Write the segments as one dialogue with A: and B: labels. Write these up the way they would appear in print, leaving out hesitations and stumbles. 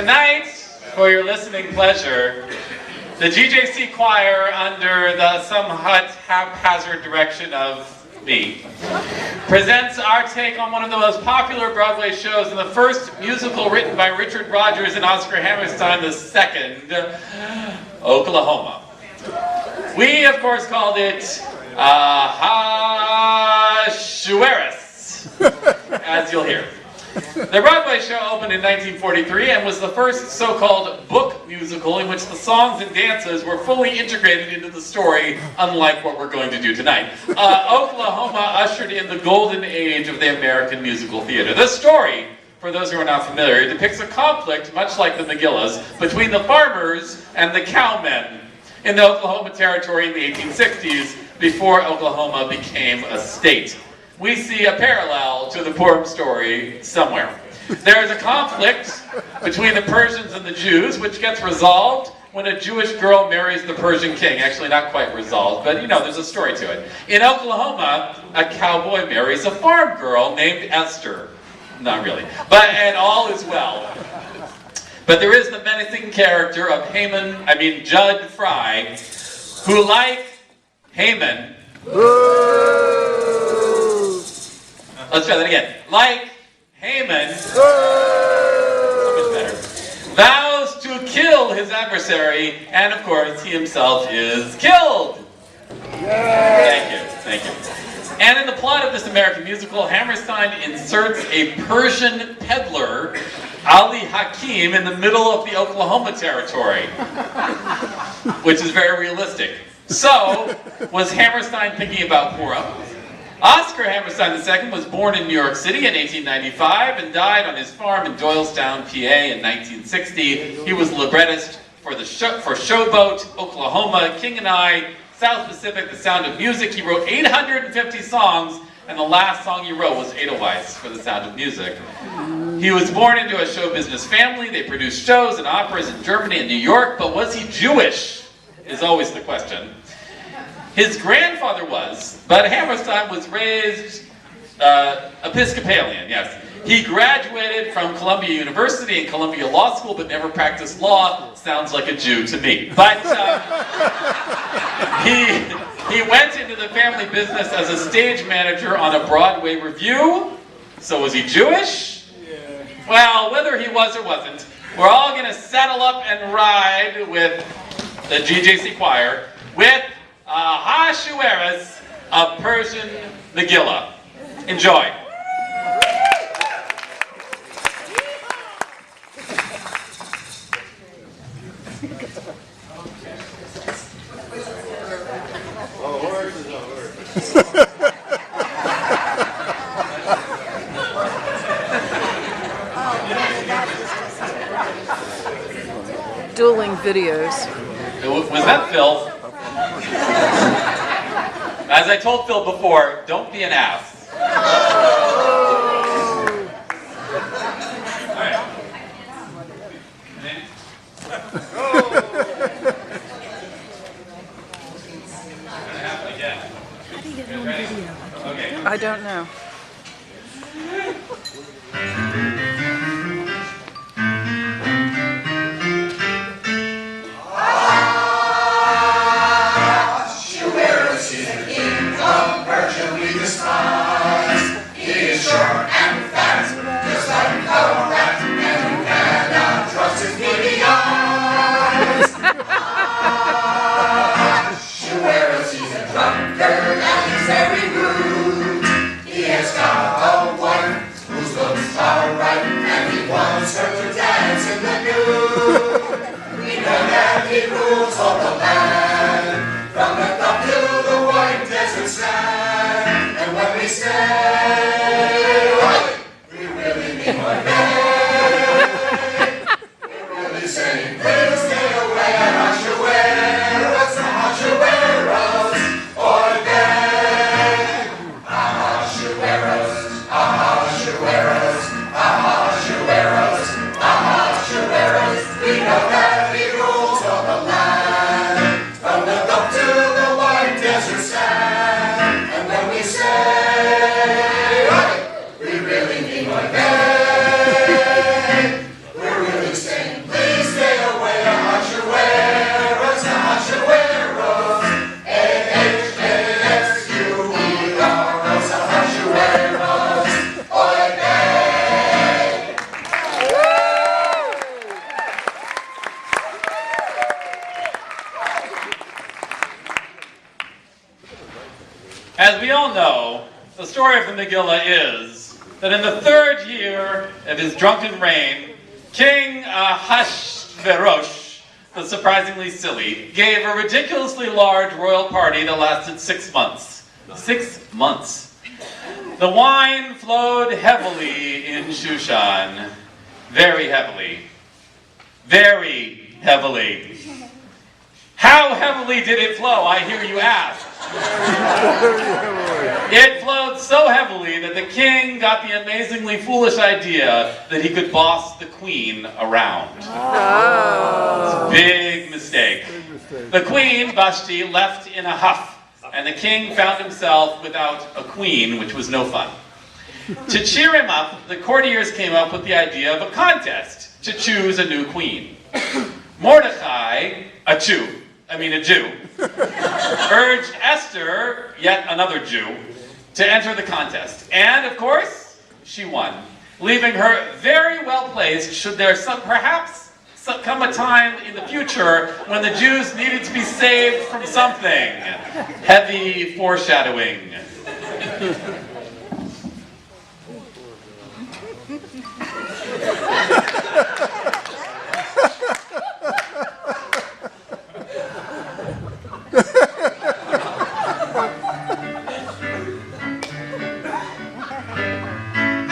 A: Tonight, for your listening pleasure, the GJC choir, under the somewhat haphazard direction of me, presents our take on one of the most popular Broadway shows and the first musical written by Richard Rodgers and Oscar Hammerstein II, Oklahoma. We, of course, called it Ahashueros, as you'll hear. The Broadway show opened in 1943 and was the first so-called book musical in which the songs and dances were fully integrated into the story, unlike what we're going to do tonight. Oklahoma ushered in the golden age of the American musical theater. The story, for those who are not familiar, depicts a conflict, much like the Megillas, between the farmers and the cowmen in the Oklahoma Territory in the 1860s, before Oklahoma became a state. We see a parallel to the Purim story somewhere. There is a conflict between the Persians and the Jews, which gets resolved when a Jewish girl marries the Persian king. Actually, not quite resolved, but you know, there's a story to it. In Oklahoma, a cowboy marries a farm girl named Esther. Not really, and all is well. But there is the menacing character of Judd Fry, who, like Haman, let's try that again. Like Haman, vows to kill his adversary, and of course, he himself is killed. Thank you. And in the plot of this American musical, Hammerstein inserts a Persian peddler, Ali Hakim, in the middle of the Oklahoma Territory, which is very realistic. So, was Hammerstein thinking about Purim? Oscar Hammerstein II was born in New York City in 1895 and died on his farm in Doylestown, PA in 1960. He was librettist for Showboat, Oklahoma, King and I, South Pacific, The Sound of Music. He wrote 850 songs, and the last song he wrote was Edelweiss for The Sound of Music. He was born into a show business family. They produced shows and operas in Germany and New York, but was he Jewish? Is always the question. His grandfather was, but Hammerstein was raised Episcopalian, yes. He graduated from Columbia University and Columbia Law School, but never practiced law. Sounds like a Jew to me. But he went into the family business as a stage manager on a Broadway review. So was he Jewish? Yeah. Well, whether he was or wasn't, we're all going to saddle up and ride with the GJC choir with Ahashueros, a Persian megilla. Enjoy.
B: Dueling videos.
A: Was that Phil? As I told Phil before, don't be an ass. All right.
B: How do you get it on video? Okay. I don't know.
C: Ahashueros, he's a drunkard and he's very rude. He has
A: As we all know, the story of the Megillah is that in the 3rd year of his drunken reign, King Ahashueros, the surprisingly silly, gave a ridiculously large royal party that lasted 6 months. 6 months. The wine flowed heavily in Shushan. Very heavily. Very heavily. How heavily did it flow, I hear you ask? It flowed so heavily that the king got the amazingly foolish idea that he could boss the queen around.
B: Oh.
A: Big mistake. The queen, Vashti, left in a huff, and the king found himself without a queen, which was no fun. To cheer him up, the courtiers came up with the idea of a contest to choose a new queen. Mordecai, a Jew, urged Esther, yet another Jew, to enter the contest. And, of course, she won, leaving her very well placed should there perhaps come a time in the future when the Jews needed to be saved from something. Heavy foreshadowing.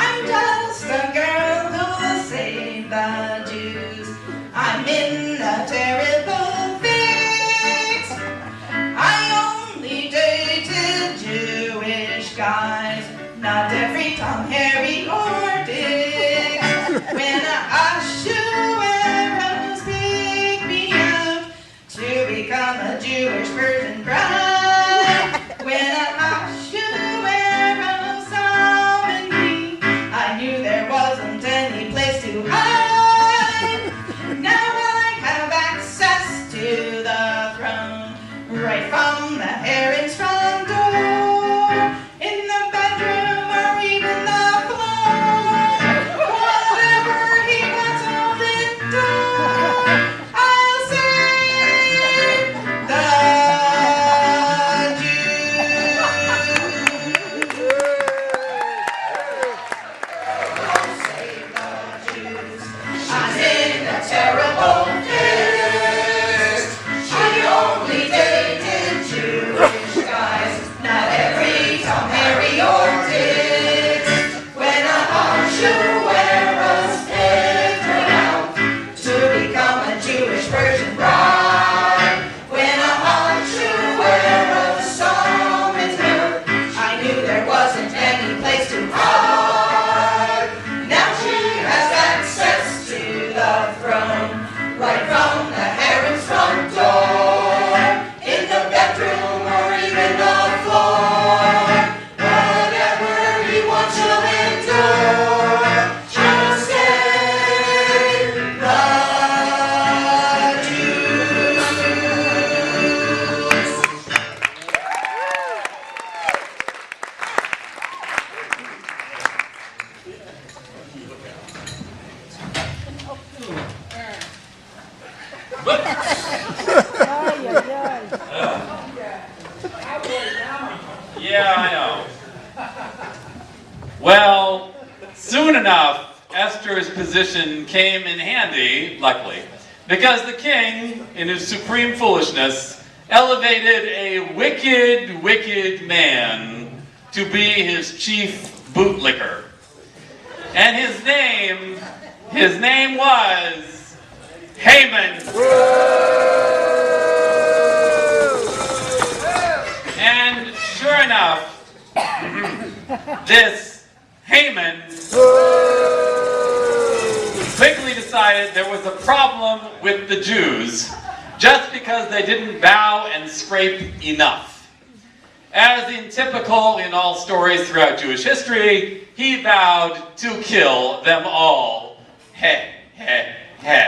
C: I'm just a girl who'll save the Jews. I'm in a terrible fix. I only dated Jewish guys, not every Tom, Harry, or Dick. When Ahashueros picked me up to become a Jewish virgin bride. When Ahashueros summoned me, I knew there wasn't any place to hide. Now I have access to the throne, right from the Aaron's front door, in the bedroom or even the floor. Whatever he wants, I'll endure. I'll save the Jews. I'll save the Jews. I'm in a terrible fix. I only dated Jewish guys, not every Tom, Harry, or Dick. When Ahashueros picked her out to become a Jewish virgin bride. When Ahashueros summoned her, I knew there wasn't any place to hide. Now she has access to the throne, right from the Aaron's front door, in the bedroom or even the floor. Whatever he wants, she'll endure. She'll save the Jews.
A: Yeah, I know. Well, soon enough, Esther's position came in handy, luckily, because the king, in his supreme foolishness, elevated a wicked, wicked man to be his chief bootlicker. And his name was Haman. And sure enough, this Haman quickly decided there was a problem with the Jews just because they didn't bow and scrape enough. As in typical in all stories throughout Jewish history, he vowed to kill them all. He, he, he.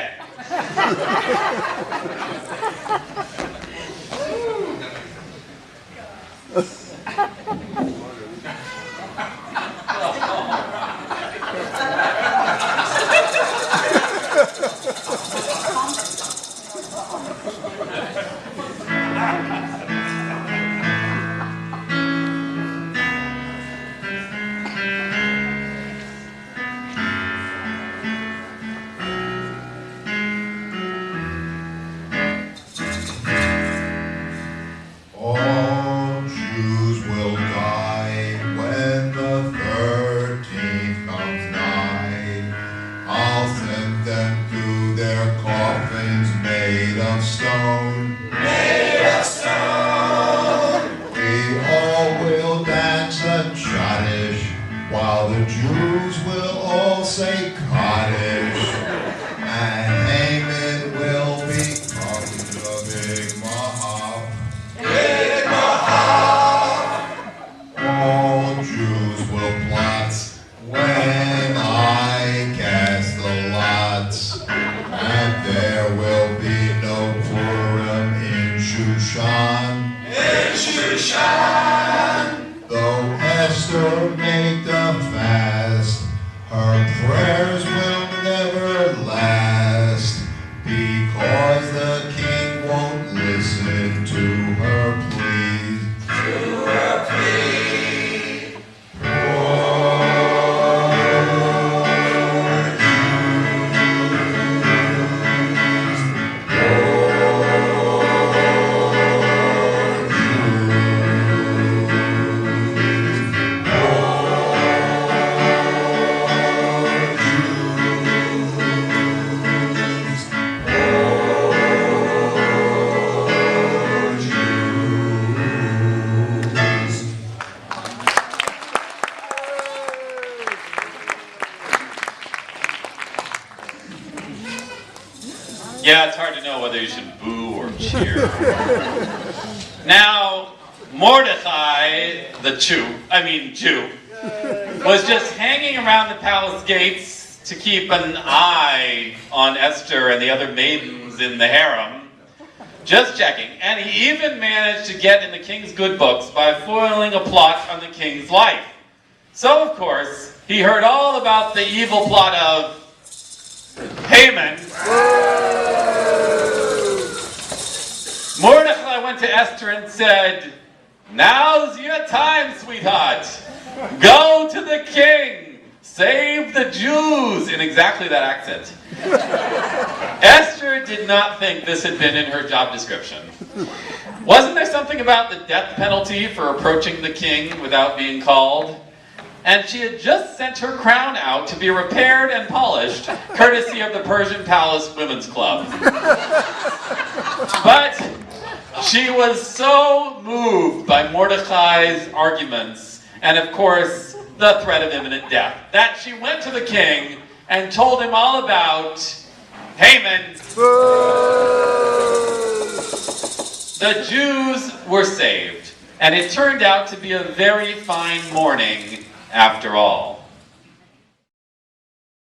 D: coffins made of stone. We all will dance and chottish, while the Jews will all say Kaddish. And Haman will become the big Mahab. All Jews will plot when I cast the lots, and there will be no Purim in Shushan. Though Esther make the fast, her prayers will never last, because the king won't listen to her pleas.
A: Yeah, it's hard to know whether you should boo or cheer. Now, Mordecai, the Jew, was just hanging around the palace gates to keep an eye on Esther and the other maidens in the harem. Just checking. And he even managed to get in the king's good books by foiling a plot on the king's life. So, of course, he heard all about the evil plot of Haman. Mordecai went to Esther and said, "Now's your time, sweetheart. Go to the king. Save the Jews," in exactly that accent. Esther did not think this had been in her job description. Wasn't there something about the death penalty for approaching the king without being called? And she had just sent her crown out to be repaired and polished, courtesy of the Persian Palace Women's Club. But she was so moved by Mordecai's arguments, and of course, the threat of imminent death, that she went to the king and told him all about Haman. The Jews were saved, and it turned out to be a very fine morning after all.